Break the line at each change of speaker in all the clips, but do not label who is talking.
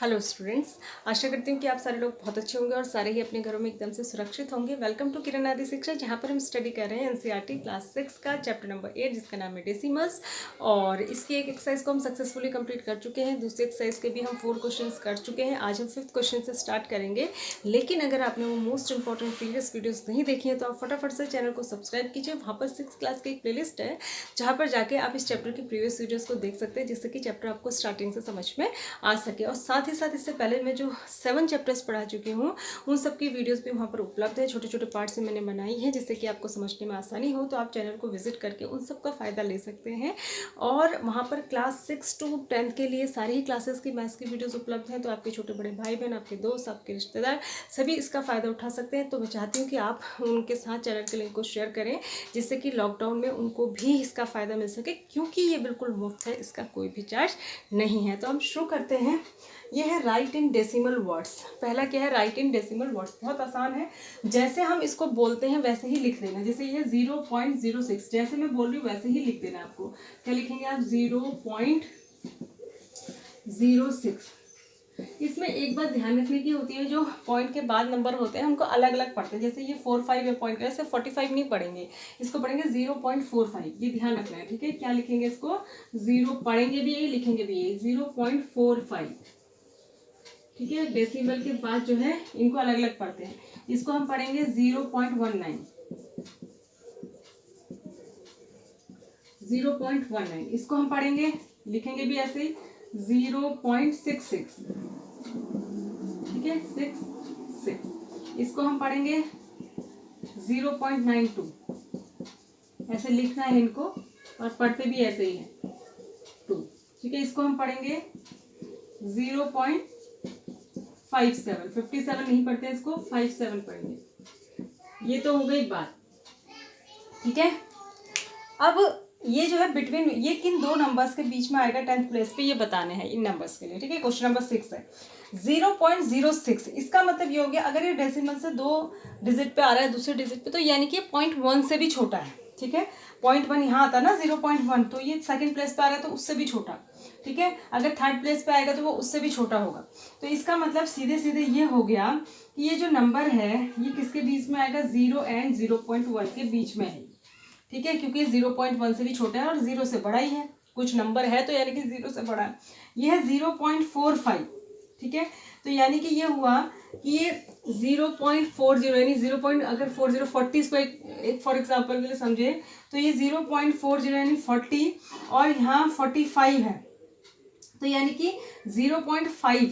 Hello students, आशा करती हूँ कि आप सारे लोग बहुत अच्छे होंगे और सारे ही अपने घरों में एकदम से सुरक्षित होंगे। वेलकम टू किरण आदि शिक्षा, जहाँ पर हम स्टडी कर रहे हैं एनसीईआरटी क्लास 6 का चैप्टर नंबर 8, जिसका नाम है डेसिमल्स। और इसकी एक एक्सरसाइज को हम सक्सेसफुली कंप्लीट कर चुके हैं। दूसरी एक्सरसाइज के भी हम 4 क्वेश्चंस कर चुके हैं। आज हम 5th क्वेश्चन से स्टार्ट करेंगे। लेकिन अगर आपने वो मोस्ट इंपॉर्टेंट प्रीवियस वीडियोज़ नहीं देखी है तो आप फटाफट से चैनल को सब्सक्राइब कीजिए। वहाँ पर 6th क्लास की एक प्लेलिस्ट है, जहाँ पर जाके आप इस चैप्टर की प्रीवियस वीडियोज़ को देख सकते हैं, जिससे कि चैप्टर आपको स्टार्टिंग से समझ में आ सके। और साथ ही साथ इससे पहले मैं जो 7 चैप्टर्स पढ़ा चुकी हूँ, उन सब की वीडियोस भी वहाँ पर उपलब्ध है। छोटे छोटे पार्ट से मैंने बनाई है, जिससे कि आपको समझने में आसानी हो। तो आप चैनल को विजिट करके उन सब का फ़ायदा ले सकते हैं। और वहाँ पर क्लास 6 to 10 के लिए सारी ही क्लासेस की मैथ्स की वीडियोस उपलब्ध हैं। तो आपके छोटे बड़े भाई बहन, आपके दोस्त, आपके रिश्तेदार सभी इसका फ़ायदा उठा सकते हैं। तो मैं चाहती हूँ कि आप उनके साथ चैनल के लिंक को शेयर करें, जिससे कि लॉकडाउन में उनको भी इसका फ़ायदा मिल सके, क्योंकि ये बिल्कुल मुफ्त है, इसका कोई भी चार्ज नहीं है। तो हम शुरू करते हैं। ये है राइट इन डेसिमल वर्ड्स। पहला क्या है? Write in decimal words. बहुत आसान है, जैसे हम इसको बोलते हैं वैसे ही लिख देना। जैसे ये 0.06, जैसे मैं बोल रही हूँ वैसे ही लिख देना। आपको क्या लिखेंगे आप? 0.06। इसमें एक बात ध्यान रखने की होती है, जो पॉइंट के बाद नंबर होते हैं उनको अलग अलग पढ़ते हैं। जैसे ये 45 है पॉइंट का, ऐसे 45 नहीं पढ़ेंगे, इसको पढ़ेंगे 0.45। ये ध्यान रखना है, ठीक है? क्या लिखेंगे इसको? 0 पढ़ेंगे भी यही, लिखेंगे भी यही, 0.45। ठीक है? डेसिमल के बाद जो है इनको अलग अलग पढ़ते हैं। इसको हम पढ़ेंगे 0.19। 0.19 इसको हम पढ़ेंगे, लिखेंगे भी ऐसे ही, 0.66। ठीक है? 66 इसको हम पढ़ेंगे 0.92। ऐसे लिखना है इनको, और पढ़ते भी ऐसे ही है, 2। ठीक है? इसको हम पढ़ेंगे 0.57। 57 नहीं पढ़ते, इसको 57 पढ़ेंगे। ये तो हो गई बात, ठीक है? अब ये जो है बिटवीन, ये किन दो नंबर्स के बीच में आएगा 10th प्लेस पे, ये बताने हैं इन नंबर्स के लिए। ठीक है? क्वेश्चन नंबर 6 है 0.06। इसका मतलब ये हो गया, अगर ये डेसिमल से 2 डिजिट पे आ रहा है, दूसरे डिजिट पे, तो यानी कि 0.1 से भी छोटा है। ठीक है? 0.1 यहाँ आता ना 0.1, तो ये सेकंड प्लेस पे आ रहा है तो उससे भी छोटा। ठीक है? अगर थर्ड प्लेस पे आएगा तो वो उससे भी छोटा होगा। तो इसका मतलब सीधे सीधे ये हो गया कि ये जो नंबर है ये किसके बीच में आएगा? 0 एंड 0.1 के बीच में है। ठीक है? क्योंकि 0.1 से भी छोटा है और 0 से बड़ा ही है। कुछ नंबर है तो यानी कि 0 से बड़ा है। ये है 0.45। ठीक है? तो यानी कि ये हुआ कि ये 0.40, यानी 0. अगर 40 इसको एक फॉर एग्जाम्पल के लिए समझे, तो ये 0.40 यानी 40, और यहाँ 45 है, तो यानी कि 0.5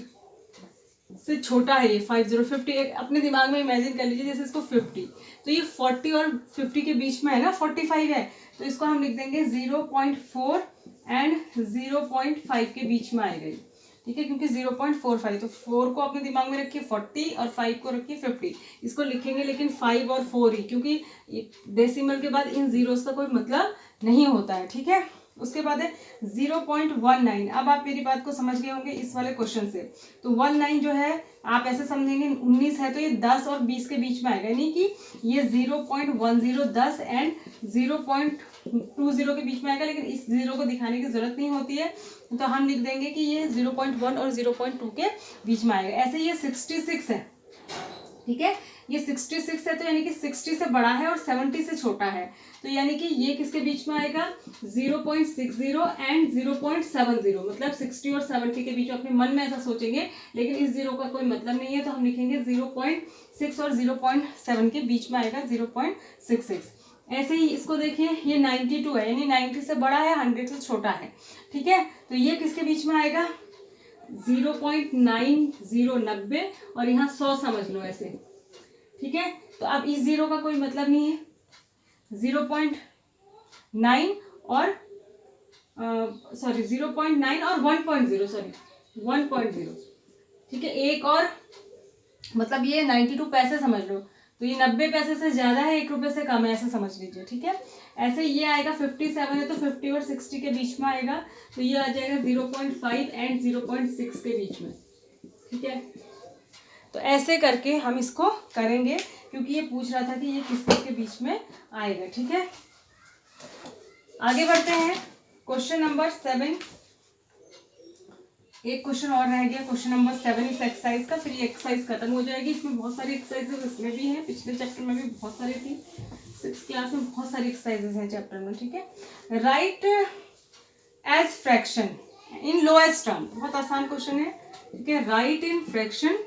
से छोटा है ये 50। अपने दिमाग में इमेजिन कर लीजिए जैसे इसको 50, तो ये 40 और 50 के बीच में है ना, 45 है, तो इसको हम लिख देंगे 0.4 एंड 0.5 के बीच में आएगा ये। ठीक है? क्योंकि 0.45, तो 4 को अपने दिमाग में रखिए 40 और 5 को रखिए 50। इसको लिखेंगे लेकिन 5 और 4 ही, क्योंकि डेसिमल के बाद इन जीरोस का कोई मतलब नहीं होता है। ठीक है? उसके बाद है 0.19। अब आप मेरी बात को समझ गए होंगे इस वाले क्वेश्चन से। तो 19 जो है आप ऐसे समझेंगे, 19 है तो ये 10 और 20 के बीच में आएगा, यानी कि ये 0.10 10 एंड 0.20 के बीच में आएगा। लेकिन इस 0 को दिखाने की जरूरत नहीं होती है, तो हम लिख देंगे कि ये 0.1 और 0.2 के बीच में आएगा। ऐसे ये 66 है। ठीक है? ये 66 है, तो यानी कि 60 से बड़ा है और 70 से छोटा है, तो यानी कि ये किसके बीच में आएगा? 0.60 एंड 0.70। मतलब 60 और 70 के बीच में। अपने मन में ऐसा सोचेंगे, लेकिन इस 0 का कोई मतलब नहीं है, तो हम लिखेंगे 0.6 और 0.7 के बीच में आएगा 0.66। ऐसे ही इसको देखिए, ये 92 है, यानी 90 से बड़ा है, 100 से छोटा है। ठीक है? तो ये किसके बीच में आएगा? 0.90 90, और यहाँ 100 समझ लो ऐसे। ठीक है? तो अब इस 0 का कोई मतलब नहीं है। 0.9 और 0.9 और 1.0, सॉरी 1.0। ठीक है? एक और, मतलब ये 92 पैसे समझ लो, तो ये 90 पैसे से ज्यादा है, 1 रुपये से कम है, ऐसे समझ लीजिए। ठीक है? ऐसे ये आएगा 57 है, तो 50 और 60 के बीच में आएगा, तो ये आ जाएगा 0.5 एंड 0.6 के बीच में। ठीक है, तो ऐसे करके हम इसको करेंगे, क्योंकि ये पूछ रहा था कि ये किस किस के बीच में आएगा। ठीक है, आगे बढ़ते हैं। क्वेश्चन नंबर 7, एक क्वेश्चन और रह गया, क्वेश्चन नंबर 7 इस एक्सरसाइज का, फिर ये एक्सरसाइज खत्म हो जाएगी। इसमें बहुत सारी एक्सरसाइजेज इसमें भी हैं, पिछले चैप्टर में भी बहुत सारी थी, 6th क्लास में बहुत सारी एक्सरसाइजेज हैं चैप्टर में। ठीक है, write as fraction in lowest term, बहुत आसान क्वेश्चन है। ठीक है, write in fraction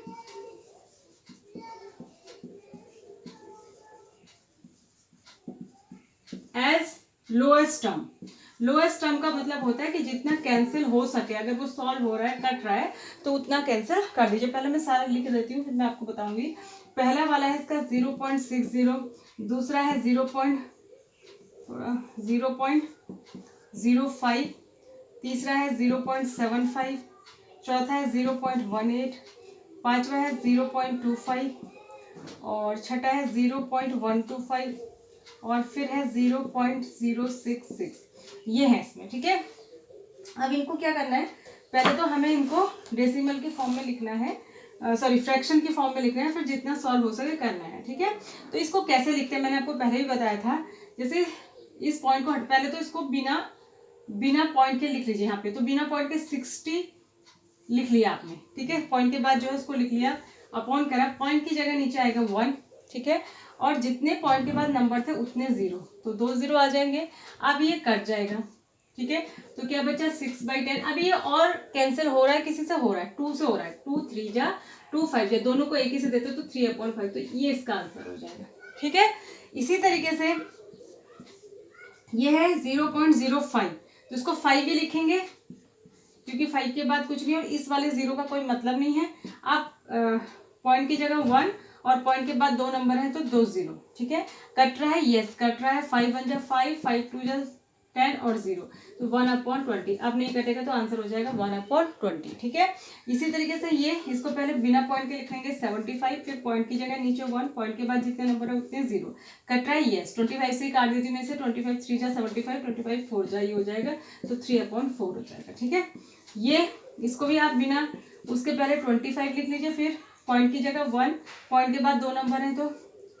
as lowest term. Lowest term का मतलब होता है कि जितना कैंसिल हो सके, अगर वो सॉल्व हो रहा है, कट रहा है, तो उतना कैंसिल कर दीजिए। पहले मैं सारा लिख देती हूँ, फिर मैं आपको बताऊंगी। पहला वाला है इसका 0.60, दूसरा है 0.05, तीसरा है 0.75, चौथा है 0.18, पांचवा है 0.25 और छठा है 0.125 और फिर है 0.066, ये है इसमें। ठीक है, अब इनको क्या करना है, पहले तो हमें इनको डेसिमल के फॉर्म में लिखना है, फ्रैक्शन की फॉर्म में लिखना है, फिर जितना सॉल्व हो सके करना है। ठीक है, तो इसको कैसे लिखते हैं मैंने आपको पहले ही बताया था। जैसे इस पॉइंट को पहले तो इसको बिना पॉइंट के लिख लीजिए। यहाँ पे तो बिना पॉइंट के 60 लिख लिया आपने। ठीक है, पॉइंट के बाद जो है उसको लिख लिया, अपॉन करा, पॉइंट की जगह नीचे आएगा 1। ठीक है, और जितने पॉइंट के बाद नंबर थे उतने 0, तो 2 0 आ जाएंगे। अब ये कट जाएगा। ठीक है, तो क्या बचा 6/10। अब ये और कैंसिल हो रहा है, किसी से हो रहा है, 2 से हो रहा है, 2 3 जा 2 5 जा, दोनों को एक ही से देते हो तो 3/5, तो ये इसका आंसर हो जाएगा। ठीक है, इसी तरीके से ये है 0.05, तो इसको 5 ही लिखेंगे क्योंकि 5 के बाद कुछ नहीं, और इस वाले 0 का कोई मतलब नहीं है। आप पॉइंट की जगह 1 और पॉइंट के बाद 2 नंबर है तो 2 0। ठीक है, कट रहा है, यस कट रहा है, 5 1 जा 5, 5 2 जा 10 और 0, तो 1/20। अब नहीं कटेगा तो आंसर हो जाएगा 1/20। ठीक है, इसी तरीके से ये इसको पहले बिना पॉइंट के लिखेंगे 75, फिर पॉइंट की जगह नीचे 1, पॉइंट के बाद जितने नंबर है उतने 0, कट रहा है, यस 25 से ही काट देती हूँ मैं इसे, 25 3 जा 75, 25 4 जा ये हो जाएगा, तो 3/4 हो जाएगा। ठीक है, ये इसको भी आप बिना उसके पहले 25 लिख लीजिए, फिर पॉइंट की जगह 1, पॉइंट के बाद 2 नंबर है तो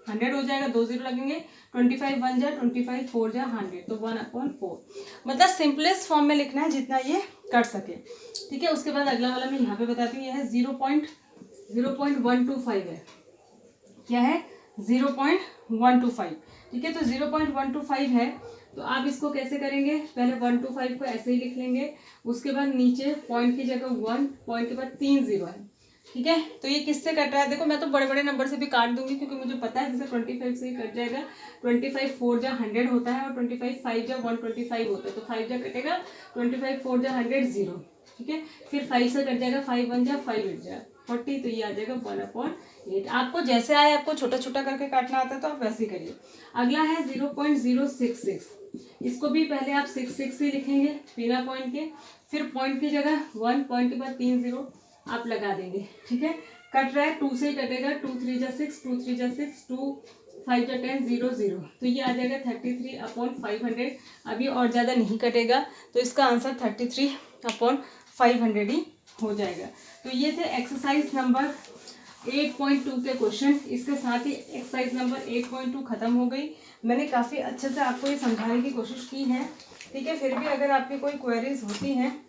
100 हो जाएगा, 2 0 लगेंगे, 25 1 जा 25 4 जा 100, तो 1/4। मतलब सिंपलेस्ट फॉर्म में लिखना है जितना ये कर सके। ठीक है, उसके बाद अगला वाला मैं यहाँ पे बताती हूँ, यह है 0.125 है। क्या है, 0.125। ठीक है, तो 0.125 है, तो आप इसको कैसे करेंगे, पहले 125 को ऐसे ही लिख लेंगे, उसके बाद नीचे पॉइंट की जगह 1, पॉइंट के बाद 3 0 है। ठीक है, तो ये किससे कट रहा है, देखो मैं तो बड़े बड़े नंबर से भी काट दूंगी क्योंकि मुझे पता है, जैसे 25 से ही कट जाएगा। 25 4 जा 100 होता है और 25 5 जा 125 होता है, तो 5 जा कटेगा, 25 4 जा 100 0। ठीक है, फिर 5 से कट जाएगा, 5 1 जा 5 8 जा 40, तो ये आ जाएगा 1/8। आपको जैसे आए, आपको छोटा छोटा करके काटना आता है तो आप वैसे ही करिए। अगला है 0.066, इसको भी पहले आप 66 ही लिखेंगे बिना पॉइंट के, फिर पॉइंट की जगह 1, पॉइंट के बाद 3 0 आप लगा देंगे। ठीक है, कट रहा है, 2 से ही कटेगा, 2 3 जा 6, 2 3 जा 6, 2 5 जा 10 0 0, तो ये आ जाएगा 33/500। अभी और ज़्यादा नहीं कटेगा, तो इसका आंसर 33/500 ही हो जाएगा। तो ये थे एक्सरसाइज नंबर 8.2 के क्वेश्चन। इसके साथ ही एक्सरसाइज नंबर 8.2 खत्म हो गई। मैंने काफ़ी अच्छे से आपको ये समझाने की कोशिश की है। ठीक है, फिर भी अगर आपकी कोई क्वेरीज होती हैं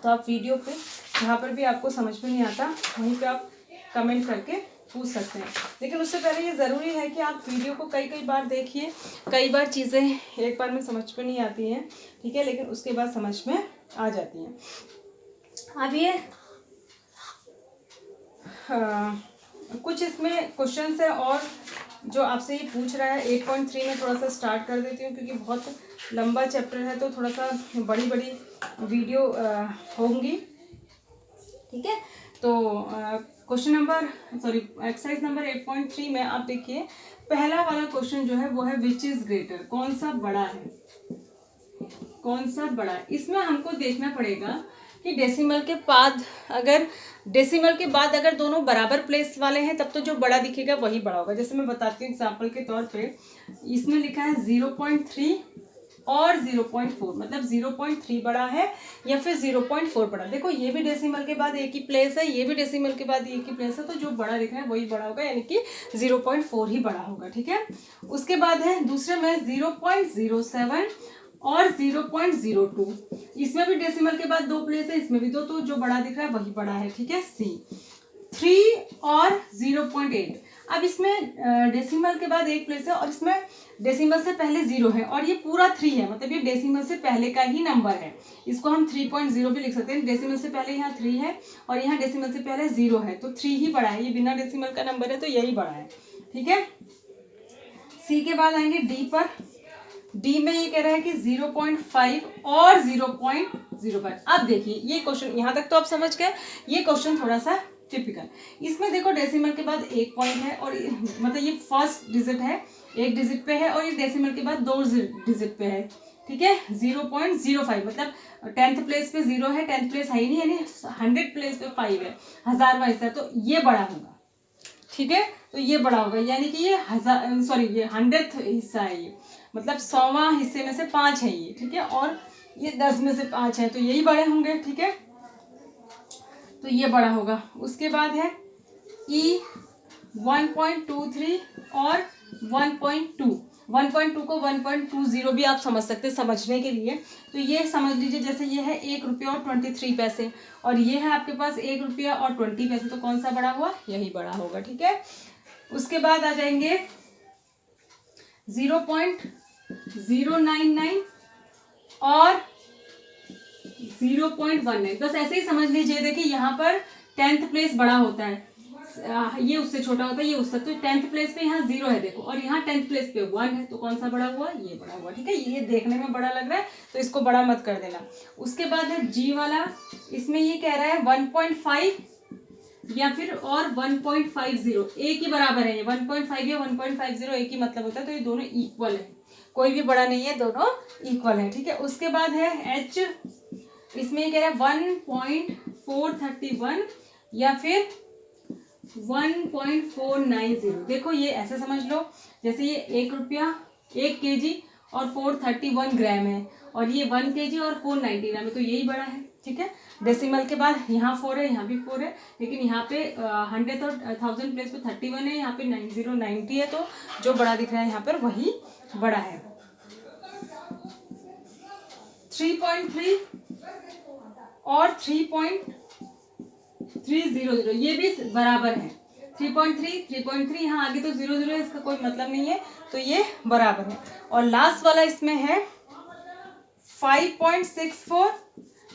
तो आप वीडियो पे, जहाँ पर भी आपको समझ में नहीं आता वहीं पे आप कमेंट करके पूछ सकते हैं। लेकिन उससे पहले ये ज़रूरी है कि आप वीडियो को कई बार देखिए। कई बार चीज़ें एक बार में समझ में नहीं आती हैं, ठीक है, लेकिन उसके बाद समझ में आ जाती हैं। अब ये कुछ इसमें क्वेश्चन है और जो आपसे ये पूछ रहा है 8.3 में थोड़ा सा स्टार्ट कर देती हूँ क्योंकि बहुत लंबा चैप्टर है, तो थोड़ा सा बड़ी वीडियो होंगी। ठीक है, तो एक्सरसाइज नंबर 8.3 में आप देखिए, पहला वाला क्वेश्चन जो है वो है विच इज ग्रेटर, कौन सा बड़ा है, कौन सा बड़ा है। इसमें हमको देखना पड़ेगा कि डेसिमल के बाद अगर दोनों बराबर प्लेस वाले हैं तब तो जो बड़ा दिखेगा वही बड़ा होगा। जैसे मैं बताती हूँ एग्जाम्पल के तौर पे, इसमें लिखा है 0.3 और 0.4, मतलब 0.3 बड़ा है या फिर 0.4 बड़ा। देखो ये भी डेसिमल के बाद एक ही प्लेस है, ये भी डेसिमल के बाद एक ही प्लेस है, तो जो बड़ा दिख रहा है वही बड़ा होगा, यानी कि 0.4 ही बड़ा होगा। ठीक है, उसके बाद है दूसरे में 0.07 और 0.02, इसमें भी डेसिमल के बाद 2 प्लेस है, इसमें भी 2, तो जो बड़ा दिख रहा है वही बड़ा है। ठीक है, सी 3 और 0.8। अब इसमें डेसिमल के बाद एक प्लेस है और इसमें डेसिमल से पहले 0 है और ये पूरा 3 है, मतलब ये डेसिमल से पहले का ही नंबर है। इसको हम 3.0 भी लिख सकते हैं। डेसिमल से पहले यहाँ 3 है और यहाँ डेसिमल से पहले 0 है, तो 3 ही बड़ा है। ये बिना डेसिमल का नंबर है तो यही बड़ा है। ठीक है, सी के बाद आएंगे डी पर। डी में ये कह रहा है कि 0.5 और 0.05। अब देखिए ये क्वेश्चन यहाँ तक तो आप समझ गए। ये क्वेश्चन थोड़ा सा टिपिकल, इसमें देखो डेसिमल के बाद 1 पॉइंट है और मतलब ये फर्स्ट डिजिट है, 1 डिजिट पे है, और ये डेसिमल के बाद 2 डिजिट पे है। ठीक है, 0.05 मतलब 10th प्लेस पे 0 है, 10th प्लेस है ही नहीं, यानी 100 प्लेस पे 5 है, 1000वां हिस्सा, तो ये बड़ा होगा। ठीक है, तो ये बड़ा होगा, यानी कि ये 100th हिस्सा है, ये मतलब 100वां हिस्से में से 5 है ये। ठीक है, और ये 10 में से 5 है, तो यही बड़े होंगे। ठीक है, तो ये बड़ा होगा। उसके बाद है ई 1.23 और 1.2। 1.2 को 1.20 भी आप समझ सकते हैं समझने के लिए। तो ये समझ लीजिए जैसे ये है 1 रुपया और 23 पैसे और ये है आपके पास 1 रुपया और 20 पैसे, तो कौन सा बड़ा हुआ? यही बड़ा होगा। ठीक है, उसके बाद आ जाएंगे 0.099 और 0.19। बस ऐसे ही समझ लीजिए। देखिए यहाँ पर 10th प्लेस बड़ा होता है, ये उससे छोटा होता है, ये उससे, तो 10th प्लेस पे यहाँ 0 है देखो, और यहाँ 10th प्लेस पे 1 है, तो कौन सा बड़ा हुआ? ये बड़ा हुआ। ठीक है, ये देखने में बड़ा लग रहा है तो इसको बड़ा मत कर देना। उसके बाद है जी वाला, इसमें ये कह रहा है 1.5 या फिर और 1.50, एक ही बराबर है। ये 1.5 या 1.50 एक ही मतलब होता है, तो ये दोनों इक्वल है, कोई भी बड़ा नहीं है, दोनों इक्वल है। ठीक है, उसके बाद है एच, इसमें ये कह रहा है 1.431 या फिर 1.490। देखो ये ऐसे समझ लो जैसे ये 1 रुपया 1 kg और 431 ग्राम है, और ये 1 kg और 490 ग्राम है, तो यही बड़ा है। ठीक है, डेसिमल के बाद यहाँ 4 है, यहाँ भी 4 है, लेकिन यहाँ पे 100 और 1000 प्लेस पे 31 है, यहाँ पे 90 है, तो जो बड़ा दिख रहा है यहाँ पर वही बड़ा है। 3.3 और 3.300 ये भी बराबर है। 3.3 यहाँ आगे तो 0 है, इसका कोई मतलब नहीं है, तो ये बराबर है। और लास्ट वाला इसमें है 5.64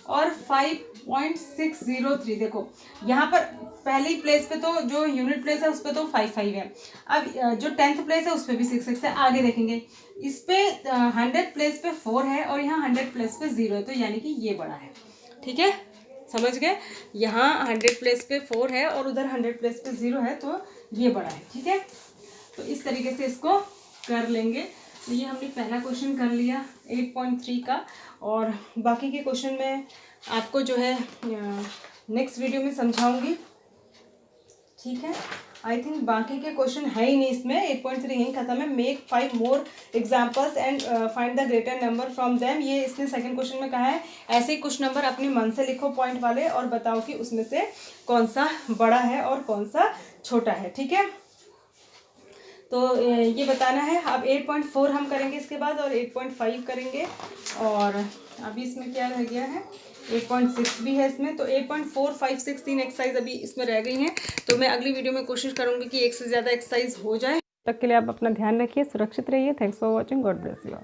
और 5.603। देखो यहाँ पर पहली प्लेस पे तो जो यूनिट प्लेस है उस पर तो 5 है, अब जो 10th प्लेस है उस पर भी 6 है। आगे देखेंगे इस पे 100 प्लेस पे 4 है और यहाँ 100 प्लेस पे 0 है, तो यानी कि ये बड़ा है। ठीक है, समझ गए, यहाँ 100 प्लेस पे 4 है और उधर 100 प्लेस पे 0 है, तो ये बड़ा है। ठीक है, तो इस तरीके से इसको कर लेंगे। तो ये हमने पहला क्वेश्चन कर लिया 8.3 का, और बाकी के क्वेश्चन में आपको जो है नेक्स्ट वीडियो में समझाऊंगी। ठीक है, आई थिंक बाकी के क्वेश्चन है ही नहीं इसमें। 8.3 यहीं खत्म है। Make 5 more examples and find the greater number from them. ये इसने सेकंड क्वेश्चन में कहा है ऐसे ही कुछ नंबर अपने मन से लिखो पॉइंट वाले, और बताओ कि उसमें से कौन सा बड़ा है और कौन सा छोटा है। ठीक है, तो ये बताना है। अब 8.4 हम करेंगे इसके बाद, और 8.5 करेंगे, और अभी इसमें क्या रह गया है 8.6 भी है इसमें। तो 8.4, 5, 6 3 एक्सरसाइज अभी इसमें रह गई हैं। तो मैं अगली वीडियो में कोशिश करूँगी कि एक से ज़्यादा एक्सरसाइज हो जाए। तब तक के लिए आप अपना ध्यान रखिए, सुरक्षित रहिए। Thanks for watching, God bless you all.